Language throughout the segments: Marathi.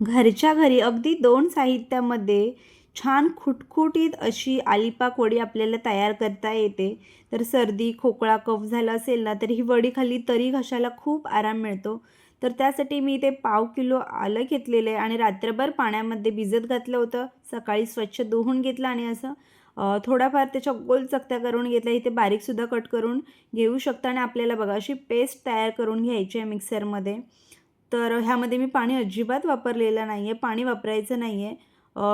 घरच्या घरी अगदी 2 साहित्यामध्ये छान खुटखुटीत अशी आलीपाक वडी आपल्याला तयार करता येते. तर सर्दी, खोकला, कफ झाला असेल ना, तर ही वडी खाल्ली तरी घशाला खूप आराम मिळतो. तर त्यासाठी मी इथे पाव किलो आलं घेतलेलं आहे आणि रात्रभर पाण्यामध्ये भिजत घातलं होतं. सकाळी स्वच्छ धुवून घेतलं आणि असं थोडाफार त्याच्या गोल चकत्या करून घेतल्या. इथे बारीकसुद्धा कट करून घेऊ शकता आणि आपल्याला बघा अशी पेस्ट तयार करून घ्यायची आहे मिक्सरमध्ये. तर ह्यामध्ये मी पाणी अजिबात वापरलेलं नाही आहे, पाणी वापरायचं नाही आहे.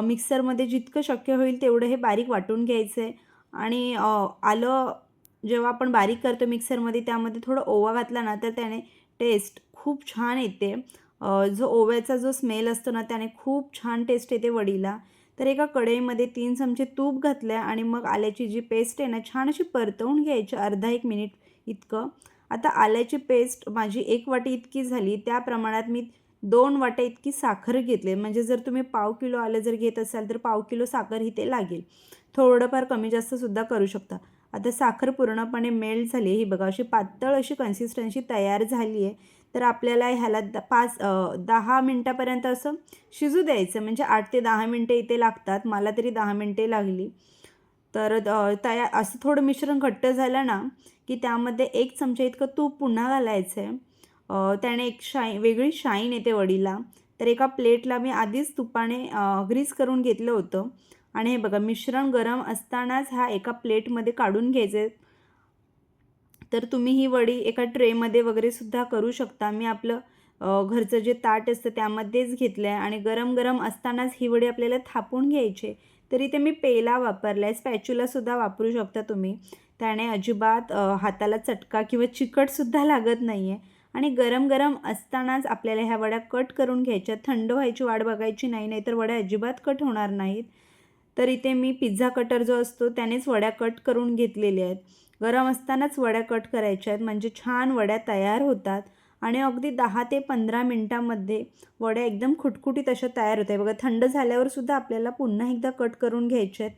मिक्सरमध्ये जितकं शक्य होईल तेवढं हे बारीक वाटून घ्यायचं आहे आणि आलं जेव्हा आपण बारीक करतो मिक्सरमध्ये त्यामध्ये थोडं ओवा घातला ना, तर त्याने टेस्ट खूप छान येते. जो ओव्याचा जो स्मेल असतो ना, त्याने खूप छान टेस्ट येते वडीला. तर एका कढईमध्ये 3 चमचे तूप घातलं आणि मग आल्याची जी पेस्ट आहे ना, छान अशी परतवून घ्यायची अर्धा 1 मिनिट इतकं. आता आल्याची पेस्ट माझी 1 वाटी इतकी झाली, त्या प्रमाणात मी 2 वाट्या इतकी साखर घेतली. म्हणजे जर तुम्ही पाव किलो आलं जर घेत असाल, तर पाव किलो साखर इथे लागेल. थोडंफार कमी जास्तसुद्धा करू शकता. आता साखर पूर्णपणे मेल्ट झाली आहे. ही बघा अशी पातळ अशी कन्सिस्टन्सी तयार झाली आहे. तर आपल्याला ह्याला 10 मिनिटापर्यंत असं शिजू द्यायचं. म्हणजे 8 ते 10 मिनिटे इथे लागतात. मला तरी 10 मिनिटे लागली. तर असं थोडं मिश्रण घट्ट झालं ना, की त्यामध्ये 1 चमचा इतकं तूप पुन्हा घालायचं आहे. त्याने एक वेगळी शाईन येते वडीला. तर एका प्लेटला मी आधीच तुपाने ग्रीस करून घेतलं होतं आणि हे बघा मिश्रण गरम असतानाच ह्या एका प्लेटमध्ये काढून घ्यायचे. तर तुम्ही ही वडी एका ट्रेमध्ये वगैरे सुद्धा करू शकता. मी आपलं घरचं जे ताट असतं त्यामध्येच घेतलं आहे आणि गरम-गरम असतानाच ही वडी आपल्याला थापून घ्यायची आहे. तर इथे मी पेला वापरला आहे. स्पॅच्युलासुद्धा वापरू शकता तुम्ही. त्याने अजिबात हाताला चटका किंवा चिकटसुद्धा लागत नाही आहे आणि गरम-गरम असतानाच आपल्याला ह्या वड्या कट करून घ्यायच्या. थंड व्हायची वाट बघायची नाही, नाहीतर वड्या अजिबात कट होणार नाहीत. तर इथे मी पिझ्झा कटर जो असतो त्यानेच वड्या कट करून घेतलेल्या आहेत. गरम असतानाच वड्या कट करायच्या आहेत म्हणजे छान वड्या तयार होतात आणि अगदी 10 ते 15 मिनटामध्ये वड्या एकदम खुटखुटीत अशा तयार होत आहे. बघा थंड झाल्यावर सुद्धा आपल्याला पुन्हा एकदा कट करून घ्यायच्या आहेत.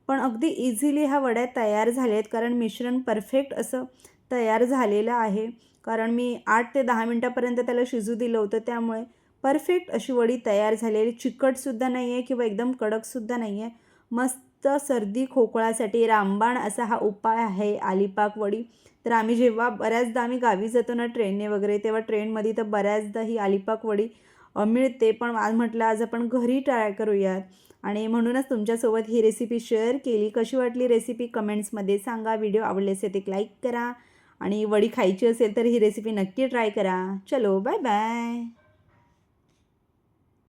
पण अगदी इझिली ह्या वड्या तयार झाल्या आहेत कारण मिश्रण परफेक्ट असं तयार झालेलं आहे. कारण मी 8 ते 10 मिनटापर्यंत त्याला शिजू दिलं होतं त्यामुळे परफेक्ट अशी वडी तयार झालेली. चिकटसुद्धा नाही आहे किंवा एकदम कडकसुद्धा नाही आहे. मस्त सर्दी खोकळ्यासाठी रामबाण असा हा उपाय आहे आलीपाक वडी. तर बऱ्याचदा आम्ही गावी जातो ना ट्रेनने वगैरे, तेव्हा ट्रेनमध्ये तर बऱ्याचदा ही आलीपाक वडी मिळते. पण आज म्हटलं आज आपण घरी ट्राय करूयात आणि म्हणूनच तुमच्यासोबत ही रेसिपी शेअर केली. कशी वाटली रेसिपी कमेंट्समध्ये सांगा. व्हिडिओ आवडले असेल एक लाईक करा आणि वडी खायची असेल तर ही रेसिपी नक्की ट्राय करा. चलो बाय बाय.